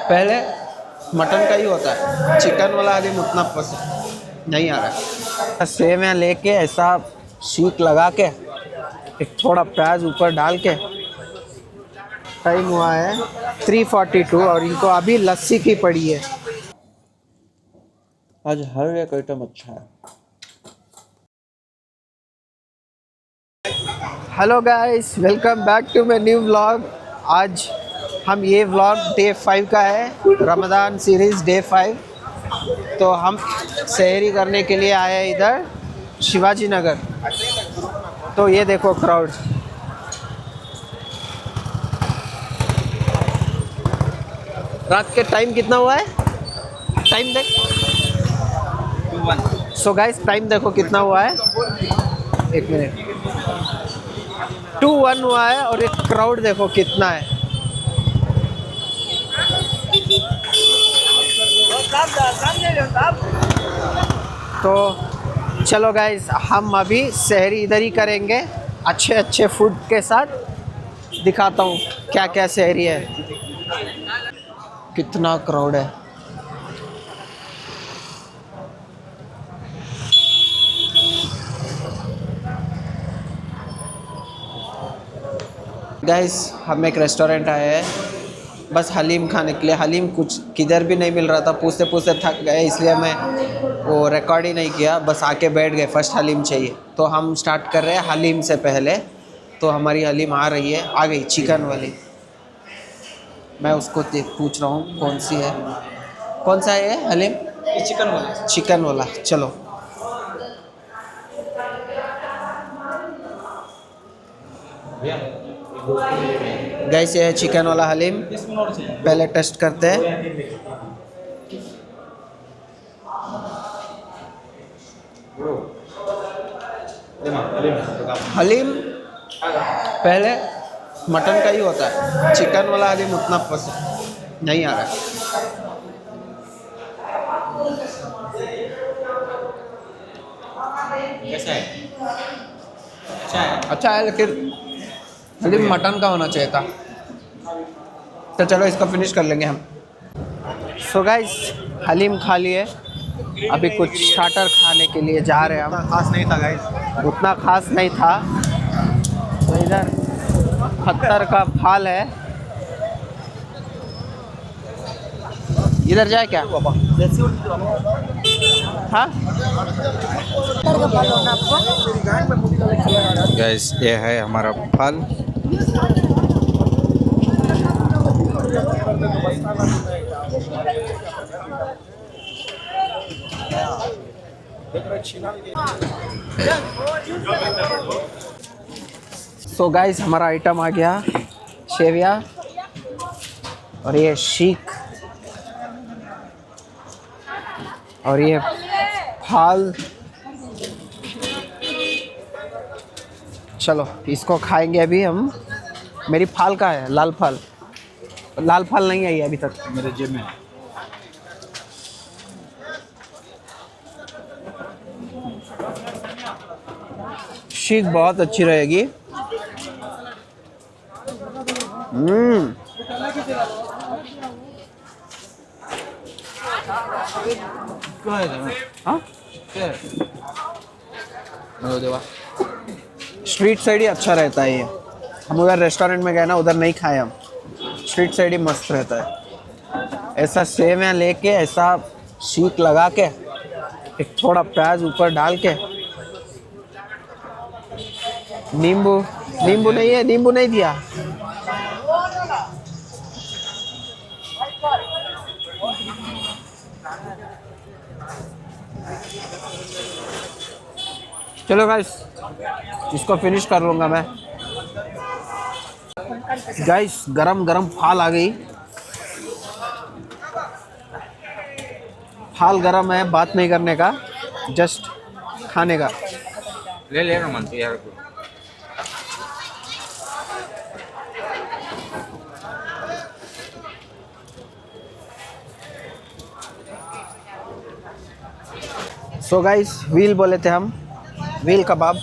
पहले मटन का ही होता है, चिकन वाला हलीम उतना पसंद नहीं आ रहा है। सेवइयाँ लेके ऐसा शीक लगा के एक थोड़ा प्याज ऊपर डाल के। टाइम हुआ है 3:42 और इनको अभी लस्सी की पड़ी है। आज हर एक आइटम अच्छा है। Hello guys, welcome back to my new vlog. आज हम ये व्लॉग डे 5 का है, रमज़ान सीरीज़ डे 5। तो हम सहरी करने के लिए आए हैं इधर शिवाजी नगर। तो ये देखो क्राउड। रात के टाइम कितना हुआ है? टाइम देख। 2:01। सो गाइस टाइम देखो कितना हुआ है, एक मिनट। 2:01 हुआ है और एक क्राउड देखो कितना है। तो चलो गाइस, हम अभी सहरी इधर ही करेंगे अच्छे अच्छे फूड के साथ। दिखाता हूँ क्या क्या सहरी है। कितना क्राउड है। गाइस हम एक रेस्टोरेंट आए हैं बस हलीम खाने के लिए। हलीम कुछ किधर भी नहीं मिल रहा था, पूछते पूछते थक गए, इसलिए मैं वो रिकॉर्ड ही नहीं किया, बस आके बैठ गए। फर्स्ट हलीम चाहिए तो हम स्टार्ट कर रहे हैं हलीम से पहले। तो हमारी हलीम आ रही है, आ गई चिकन वाली। मैं उसको पूछ रहा हूँ कौन सी है, कौन सा है ये हलीम? ये चिकन वाला। चिकन वाला। चलो गाइस, ये है चिकन वाला हलीम। पहले टेस्ट करते हैं। हलीम पहले मटन का ही होता है, चिकन वाला हलीम उतना पसंद नहीं आ रहा है। कैसा है? अच्छा है। अच्छा है लेकिन हलीम मटन का होना चाहिए था। तो चलो इसको फिनिश कर लेंगे हम। सो गाइस हलीम खा लिए, अभी कुछ स्टार्टर खाने के लिए जा रहे हैं हम। खास नहीं था गाइस। उतना खास नहीं था। तो इधर पत्थर का फाल है, इधर जाए क्या? हाँ गाइस ये है हमारा फल। सो गाइस हमारा आइटम आ गया, शेविया और ये शीक और ये फाल। चलो इसको खाएंगे अभी हम। मेरी फाल का है, लाल फाल। लाल फाल नहीं आई है अभी तक मेरे जेब में। शीक बहुत अच्छी रहेगी। हाँ स्ट्रीट साइड ही अच्छा रहता है ये। हम उधर रेस्टोरेंट में गए ना, उधर नहीं खाए हम। स्ट्रीट साइड ही मस्त रहता है। ऐसा सेवइयाँ लेके ऐसा शीक लगा के एक थोड़ा प्याज ऊपर डाल के। नींबू नींबू नहीं है, नींबू नहीं दिया। चलो गाइस इसको फिनिश कर लूँगा मैं। गाइस गरम गरम फाल आ गई। फाल गरम है, बात नहीं करने का, जस्ट खाने का। ले लेना मन तो यार को। सो गाइस व्हील बोले थे हम, व्हील कबाब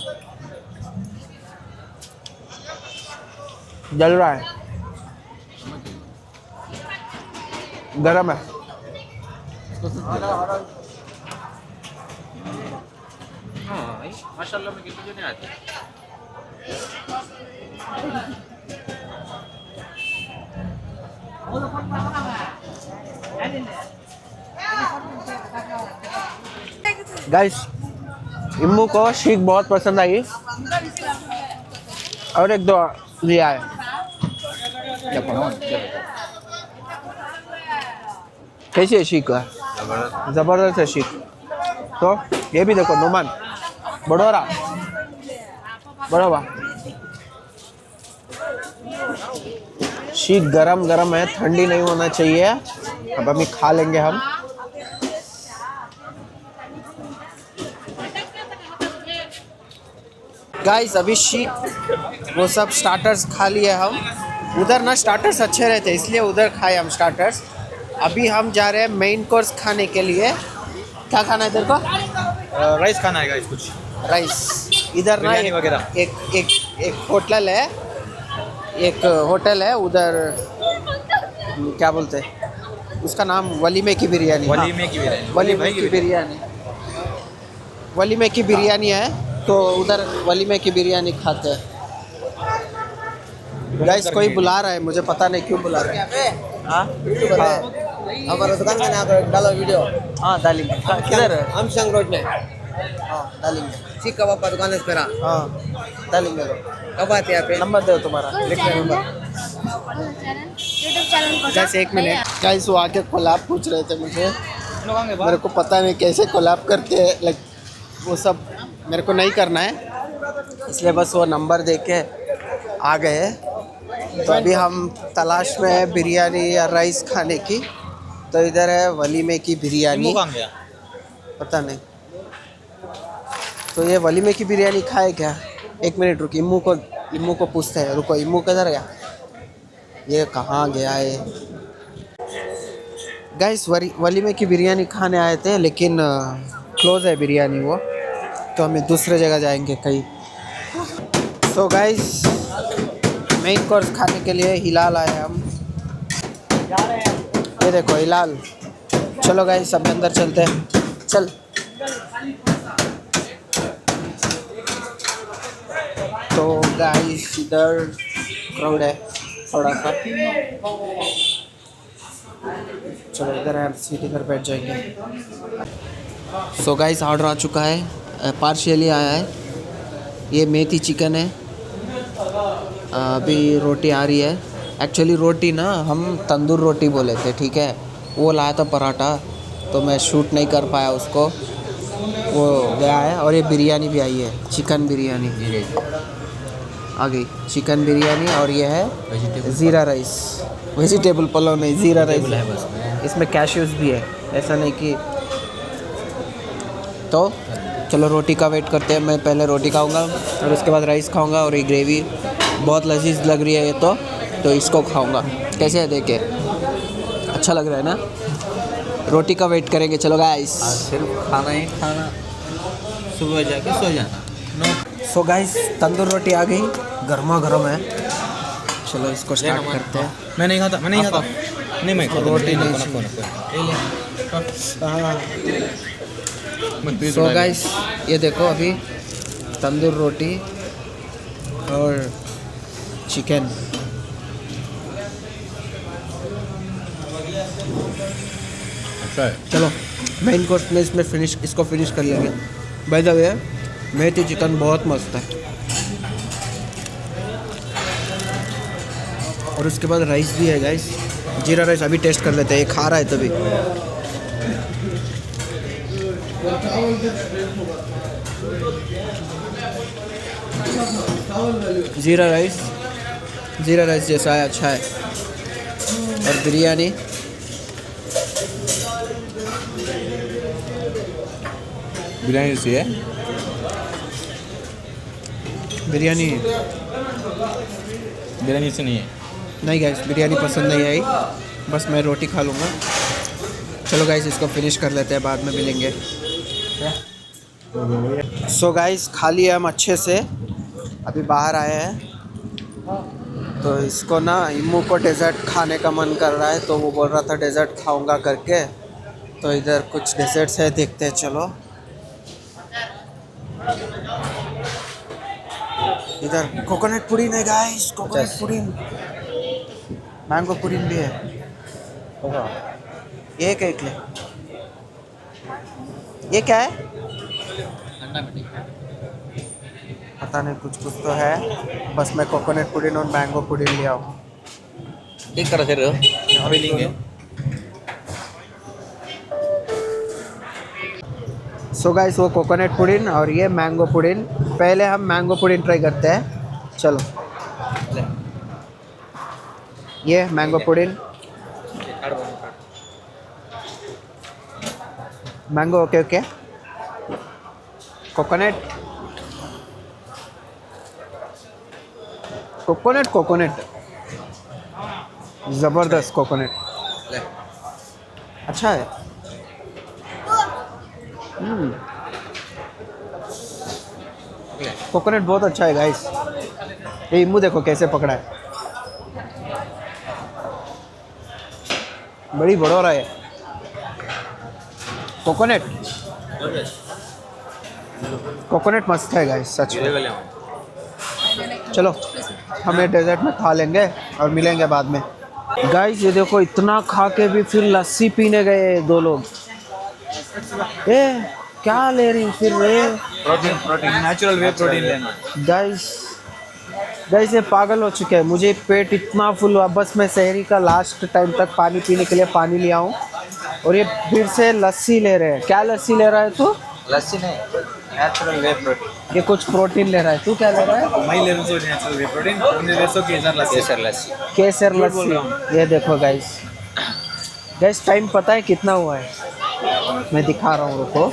जल रहा है। गरम है। हाँ माशाल्लाह में किसी को नहीं आती। गाइस इम्मू को शीख बहुत पसंद आई और एक दो लिया है। कैसी है शीख? ज़बरदस्त है शीख। तो ये भी देखो नुमान बड़ोरा बड़ोबा शीख गरम गरम है, ठंडी नहीं होना चाहिए। अब अभी खा लेंगे हम। गाइस अभी शीख वो सब स्टार्टर्स खा लिए हम। उधर ना स्टार्टर्स अच्छे रहते इसलिए उधर खाए हम स्टार्टर्स। अभी हम जा रहे हैं मेन कोर्स खाने के लिए। क्या खाना है तेरे को? राइस खाना है गाइस कुछ। राइस। इधर ना बिरयानी वगैरह। एक होटल है, एक होटल है उधर, क्या बोलते हैं उसका नाम, वलीमे की बिरयानी। वलीमे की बिरयानी। वलीमे की बिरयानी, वलीमे की बिरयानी है तो उधर वलीमे की बिरयानी खाते हैं। गाइस कोई बुला रहा है, मुझे पता नहीं क्यों बुला रहा है। हाँ हमारा दुकान का नाम डालो वीडियो। हाँ डालेंगे। किधर है? आमशंग रोड में हाँ डालेंगे। सीख कबाब का दुकान है मेरा। हाँ डालेंगे। कब आते हैं यहाँ पे? नंबर दो तुम्हारा, लिख लो नंबर। यूट्यूब चैनल गाइस एक मिनट। गाइस वो आके कोलैब पूछ रहे थे मुझे, मेरे को पता नहीं कैसे कोलैब करते हैं, लाइक वो सब मेरे को नहीं करना है इसलिए बस वो नंबर दे के आ गए। तो अभी हम तलाश में है बिरयानी या राइस खाने की। तो इधर है वलीमे की बिरयानी, गया। पता नहीं। तो ये वलीमे की बिरयानी खाए क्या? एक मिनट रुक, इम्मू को पूछते हैं। रुको, इम्मू किधर गया? ये कहाँ गया है? गाइस वलीमे की बिरयानी खाने आए थे लेकिन क्लोज है बिरयानी वो, तो हमें दूसरे जगह जाएंगे कहीं। तो गाइस मेन कोर्स खाने के लिए हिलाल आए हम। ये देखो हिलाल। चलो गाइस सब अंदर चलते हैं, चल। तो गाइस इधर क्राउड है थोड़ा सा। चलो इधर हम सीट पर बैठ जाएंगे। सो गाइस ऑर्डर आ चुका है, पार्शियली आया है। ये मेथी चिकन है। अभी रोटी आ रही है। एक्चुअली रोटी ना हम तंदूर रोटी बोले थे, ठीक है। वो लाया था पराठा, तो मैं शूट नहीं कर पाया उसको, वो गया है। और ये बिरयानी भी आई है, चिकन बिरयानी आ गई, चिकन बिरयानी। और ये है ज़ीरा राइस, वेजिटेबल पुलाव नहीं, ज़ीरा राइस है बस। इसमें कैश्यूज भी है, ऐसा नहीं कि। तो चलो रोटी का वेट करते हैं। मैं पहले रोटी खाऊंगा और उसके बाद राइस खाऊंगा। और ये ग्रेवी बहुत लजीज लग रही है ये तो इसको खाऊंगा। कैसे है देखे? अच्छा लग रहा है ना? रोटी का वेट करेंगे। चलो गाइस, सिर्फ खाना ही खाना, सुबह जाके सो जाना। सो गाइस तंदूर रोटी आ गई, गर्मा गर्म है। चलो इसको स्टार्ट करते हैं। मैं नहीं खाता, नहीं मैं खाता रोटी नहीं सो गाइस ये देखो अभी तंदूर रोटी और चिकन। अच्छा है। चलो मेन कोर्स में इसको फिनिश कर लेंगे। By the way methi chicken बहुत मस्त है। और उसके बाद राइस भी है गाइस, जीरा राइस। अभी टेस्ट कर लेते हैं, ये खा रहा है तभी। जीरा राइस जैसा है, अच्छा है। और बिरयानी जैसी है। बिरयानी से नहीं है। नहीं गाइस, बिरयानी पसंद नहीं आई, बस मैं रोटी खा लूँगा। चलो गाइस इसको फिनिश कर लेते हैं, बाद में मिलेंगे। सो गाइस खा लिए हम अच्छे से, अभी बाहर आए हैं। तो इसको ना इम्मू को डेजर्ट खाने का मन कर रहा है, तो वो बोल रहा था डेजर्ट खाऊंगा करके। तो इधर कुछ डेजर्ट्स है, देखते हैं चलो। इधर कोकोनट पुडिंग है guys, coconut pudding, mango pudding भी है। ये क्या ले, ये क्या है पता नहीं, कुछ कुछ तो है। बस मैं कोकोनट पुडिंग और मैंगो पुडिंग लिया हूँ। एक तरह से यहाँ भी लेंगे। सो गाइस वो कोकोनट पुडिंग और ये मैंगो पुडिंग। पहले हम मैंगो पुडिंग ट्राई करते हैं, चलो। ये mango pudding, mango okay okay, coconut, coconut coconut ज़बरदस्त कोकोनट, अच्छा है। कोकोनट बहुत अच्छा है गाइस। ये इम्मू देखो कैसे पकड़ा है, बड़ी बड़ा रहा है कोकोनट। कोकोनट मस्त है गाइस सच में। चलो हमें डेजर्ट में खा लेंगे और मिलेंगे बाद में। गाइस ये देखो, इतना खा के भी फिर लस्सी पीने गए दो लोग। ए क्या ले रही फिर रे? प्रोटीन नेचुरल वे प्रोटीन लेना। गाइस गाइस ये पागल हो चुके हैं। मुझे पेट इतना फुल हुआ, बस मैं शहरी का लास्ट टाइम तक पानी पीने के लिए पानी लिया हूँ, और ये फिर से लस्सी ले रहे हैं। क्या लस्सी ले रहा है तू? लस्सी नहीं, नेचुरल वे प्रोटीन। ये कुछ प्रोटीन ले रहा है, तू क्या ले रहा है? मैं ले रहा हूँ नेचुरल वे प्रोटीन, तुमने ले सो केसर लस्सी। केसर लस्सी, केसर लस्सी। ये देखो गाइस, गाइस टाइम पता है कितना हुआ है? मैं दिखा रहा हूँ, रुको।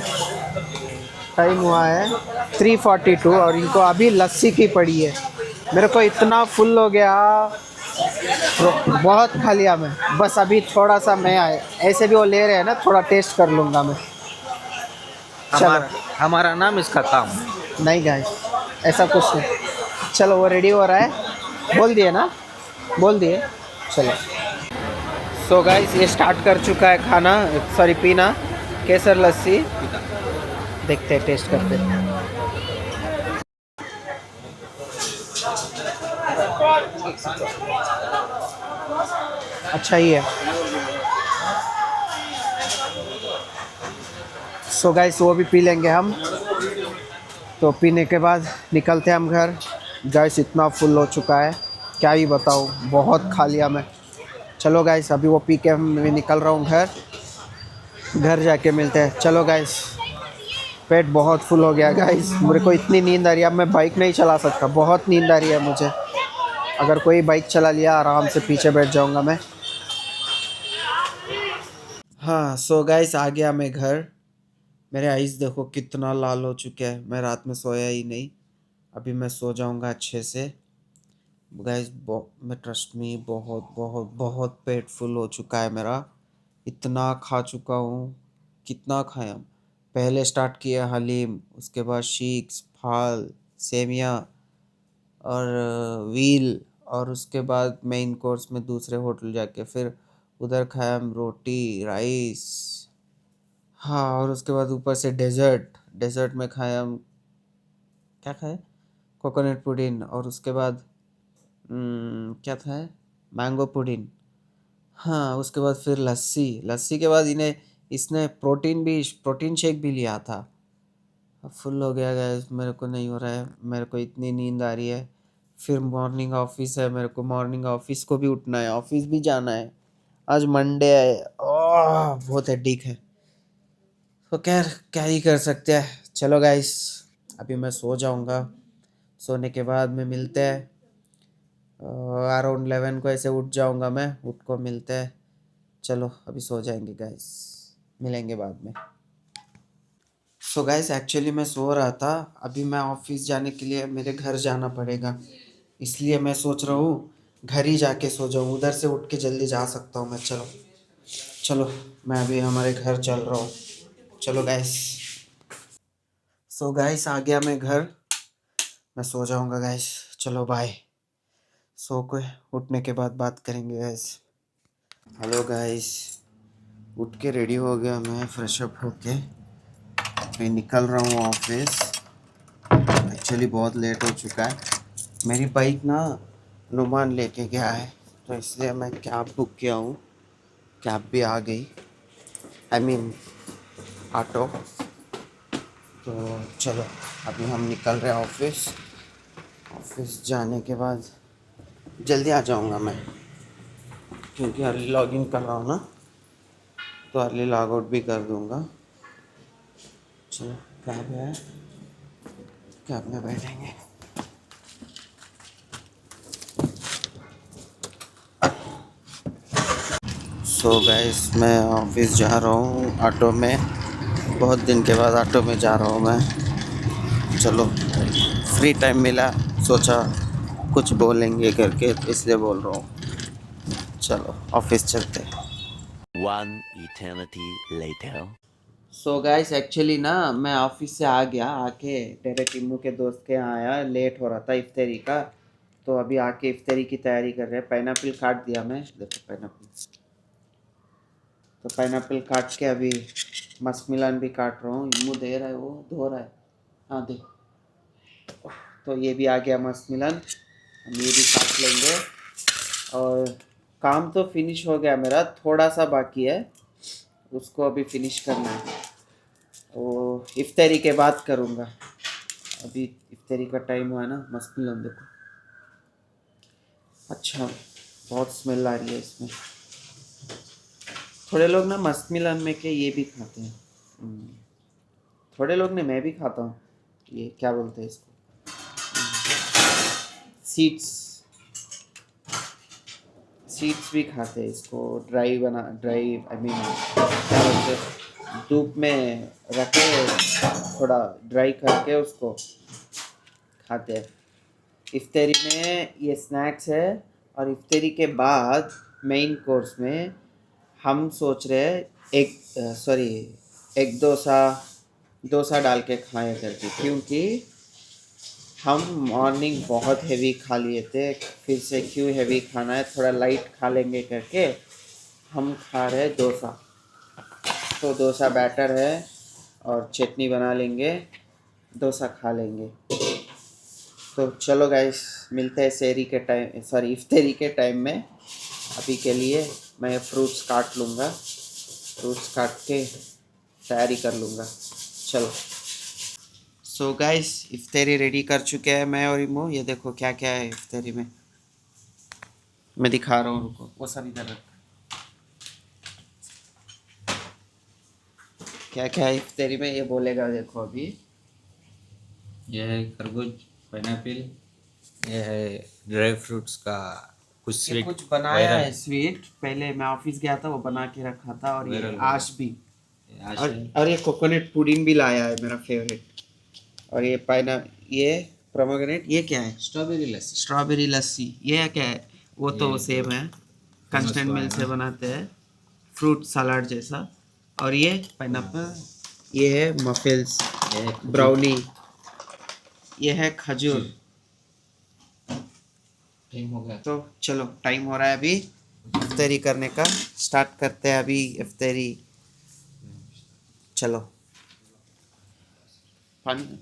टाइम हुआ है 3:42 और इनको अभी लस्सी की पड़ी है। मेरे को इतना फुल हो गया, बहुत खा लिया मैं। बस अभी थोड़ा सा मैं आए, ऐसे भी वो ले रहे हैं ना, थोड़ा टेस्ट कर लूँगा मैं। हमारा नाम इसका काम। नहीं गाइस ऐसा कुछ नहीं। चलो वो रेडी हो रहा है, बोल दिए ना, बोल दिए, चलो। सो गाइस ये स्टार्ट कर चुका है खाना, सॉरी पीना, केसर लस्सी। देखते हैं, टेस्ट करते हैं। अच्छा ही है। सो गाइस वो भी पी लेंगे हम, तो पीने के बाद निकलते हैं हम घर। गाइस इतना फुल हो चुका है, क्या ही बताऊँ, बहुत खा लिया मैं। चलो गाइस अभी वो पी के मैं निकल रहा हूँ घर जाके मिलते हैं। चलो गाइस, पेट बहुत फुल हो गया गाइस। मेरे को इतनी नींद आ रही है, अब मैं बाइक नहीं चला सकता, बहुत नींद आ रही है मुझे। अगर कोई बाइक चला लिया आराम से पीछे बैठ जाऊंगा मैं। हाँ सो गाइस आ गया मैं घर। मेरे आइज़ देखो कितना लाल हो चुके हैं, मैं रात में सोया ही नहीं। अभी मैं सो जाऊंगा अच्छे से गाइस। मैं ट्रस्ट मी, बहुत बहुत बहुत पेट फुल हो चुका है मेरा। इतना खा चुका हूँ, कितना खाया। पहले स्टार्ट किया हलीम, उसके बाद शीक्स, फाल, सेमिया और व्हील, और उसके बाद मेन कोर्स में दूसरे होटल जाके फिर उधर खाया हम रोटी राइस। हाँ और उसके बाद ऊपर से डेजर्ट में खाया हम, क्या खाए, कोकोनट पुडिंग, और उसके बाद क्या था, मैंगो पुडिंग। हाँ उसके बाद फिर लस्सी के बाद इसने प्रोटीन शेक भी लिया था। अब फुल हो गया गाइस, मेरे को नहीं हो रहा है, मेरे को इतनी नींद आ रही है। फिर मॉर्निंग ऑफिस है, मेरे को मॉर्निंग ऑफिस को भी उठना है, ऑफिस भी जाना है। आज मंडे है, बहुत हेडेक है। तो खैर क्या ही कर सकते हैं। चलो गाइस अभी मैं सो जाऊंगा, सोने के बाद में मिलते हैं। अराउंड 11 को ऐसे उठ जाऊंगा मैं, उठ को मिलते हैं। चलो अभी सो जाएंगे गाइस, मिलेंगे बाद में। सो गाइस एक्चुअली मैं सो रहा था, अभी मैं ऑफिस जाने के लिए मेरे घर जाना पड़ेगा, इसलिए मैं सोच रहा हूँ घर ही जाके सो जाऊँ, उधर से उठ के जल्दी जा सकता हूँ मैं। चलो मैं अभी हमारे घर चल रहा हूँ। चलो गाइस। सो गाइस आ गया मैं घर, मैं सो जाऊँगा गाइस, चलो बाय। सो के उठने के बाद बात करेंगे गाइस। हेलो गाइस, उठ के रेडी हो गया मैं, फ्रेश अप होके मैं निकल रहा हूँ ऑफिस। एक्चुअली बहुत लेट हो चुका है। मेरी बाइक ना नुमान लेके गया है, तो इसलिए मैं कैब बुक किया हूँ। कैब भी आ गई, आई मीन ऑटो। तो चलो अभी हम निकल रहे हैं ऑफिस। ऑफिस जाने के बाद जल्दी आ जाऊँगा मैं, क्योंकि अर्ली लॉग इन कर रहा हूँ ना, तो अर्ली लॉग आउट भी कर दूँगा। चलो कैब है, कैब में बैठेंगे। सो गाइस, मैं ऑफिस जा रहा हूँ ऑटो में। बहुत दिन के बाद ऑटो में जा रहा हूँ मैं। चलो फ्री टाइम मिला, सोचा कुछ बोलेंगे करके, इसलिए बोल रहा हूँ। चलो ऑफिस चलते हैं। One eternity later. So guys, actually ना मैं ऑफिस से आ गया, आके डायरेक्ट इम्मू के दोस्त के यहाँ आया। लेट हो रहा था इफ्तारी का, तो अभी आके इफ्तारी की तैयारी कर रहे हैं। पाइनएप्पल काट दिया मैं, देखो पाइनएप्पल। तो पाइनएप्पल काट के अभी मस्क मिलन भी काट रहा हूँ। इम्मू दे रहा है, वो धो रहा है। हाँ देख, तो ये भी आ गया मस्क मिलन, हम ये भी काट लेंगे। और काम तो फिनिश हो गया मेरा, थोड़ा सा बाकी है, उसको अभी फिनिश करना है। वो इफ्तारी के बाद करूँगा। अभी इफ्तारी का टाइम हुआ है ना। मस्क मिलन देखो, अच्छा बहुत स्मेल आ रही है इसमें। थोड़े लोग ना मस्क मिलन में के ये भी खाते हैं। थोड़े लोग ने, मैं भी खाता हूँ। ये क्या बोलते हैं इसको, सीड्स। सीड्स भी खाते हैं इसको। ड्राई बना, ड्राई आई मीन क्या बोलते हैं, धूप में रखे, थोड़ा ड्राई करके उसको खाते हैं। इफ्तारी में ये स्नैक्स है, और इफ्तारी के बाद मेन कोर्स में हम सोच रहे हैं एग डोसा डाल के खाएं करके, क्योंकि हम मॉर्निंग बहुत हेवी खा लिए थे। फिर से क्यों हेवी खाना है, थोड़ा लाइट खा लेंगे करके हम खा रहे डोसा। तो डोसा बैटर है और चटनी बना लेंगे, डोसा खा लेंगे। तो चलो गाइस, मिलते हैं सहरी के टाइम, सॉरी इफ्तारी के टाइम में। अभी के लिए मैं फ्रूट्स काट लूँगा, फ्रूट्स काट के तैयारी कर लूँगा। चलो। सो गाइस, इफ्तारी रेडी कर चुके हैं मैं और इमो। ये देखो क्या क्या है इफ्तारी में, मैं दिखा रहा हूँ, रुको वो सब इधर रख। क्या क्या है इफ्तारी में ये बोलेगा, देखो अभी। ये है खरबूज, पाइनएप्पल, ये है ड्राई फ्रूट्स का कुछ ये स्वीट कुछ बनाया है स्वीट, पहले मैं ऑफिस गया था वो बना के रखा था। और ये वायरल आश भी, आज और ये कोकोनट पुडिंग भी लाया है, मेरा फेवरेट। और ये ये पोमेग्रेनेट, ये क्या है, स्ट्रॉबेरी लस्सी। स्ट्रॉबेरी लस्सी। ये क्या है, वो तो ये सेब है, कंस्टेंट हुआ है मिल्क से ना। बनाते हैं, फ्रूट सलाद जैसा। और ये पाइनएप्पल, ये है मफिल्स, ये खजूर। ब्राउनी, ये है खजूर। टाइम हो गया। तो चलो टाइम हो रहा है अभी इफ्तारी करने का, स्टार्ट करते हैं अभी इफ्तारी। चलो पानी।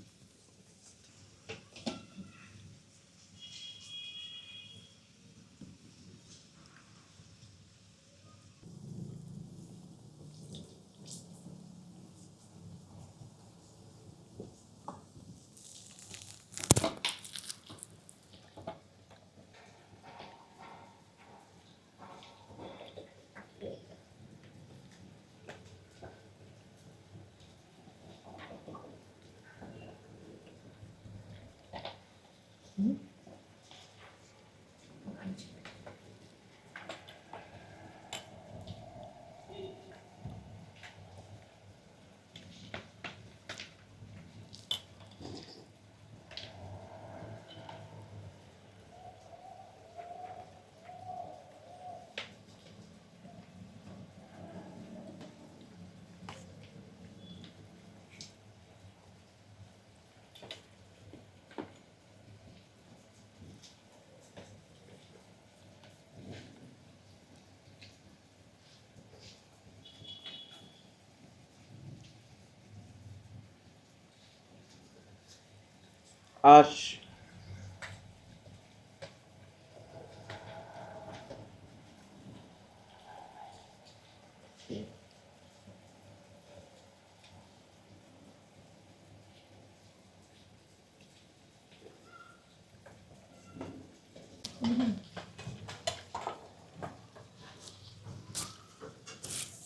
आश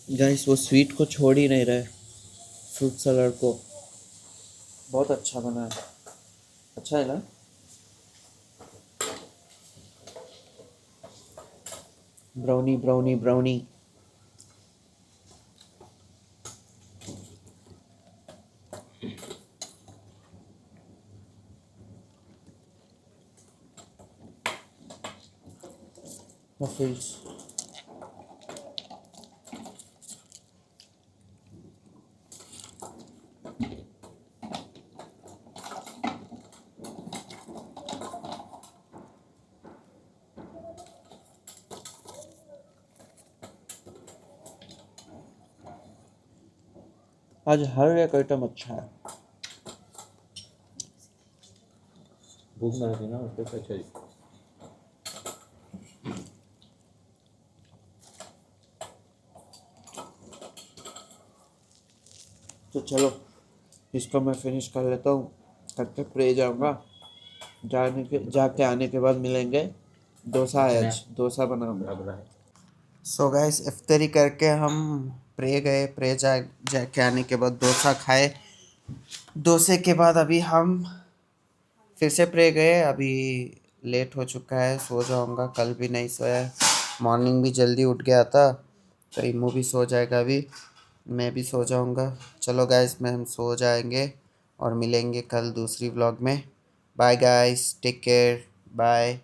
गाइस वो स्वीट को छोड़ ही नहीं रहे, फ्रूट सलाद को। बहुत अच्छा बना है, अच्छा है ना? Brownie brownie brownie. मफिल्स आज हर एक आइटम अच्छा है। भूख लग रही ना उसके पीछे। तो चलो इसको मैं फिनिश कर लेता हूँ, करके प्रे जाऊँगा। जाके आने के बाद मिलेंगे। डोसा है, आज डोसा बनाऊंगा। सो गाइस इफ्तारी करके हम प्रे गए, प्रे जाके आने के बाद डोसा खाए। डोसे के बाद अभी हम फिर से प्रे गए। अभी लेट हो चुका है, सो जाऊंगा। कल भी नहीं सोया, मॉर्निंग भी जल्दी उठ गया था, तो इमू भी सो जाएगा। अभी मैं भी सो जाऊंगा। चलो गाइस मैं हम सो जाएंगे और मिलेंगे कल दूसरी व्लॉग में। Bye guys, take care, bye.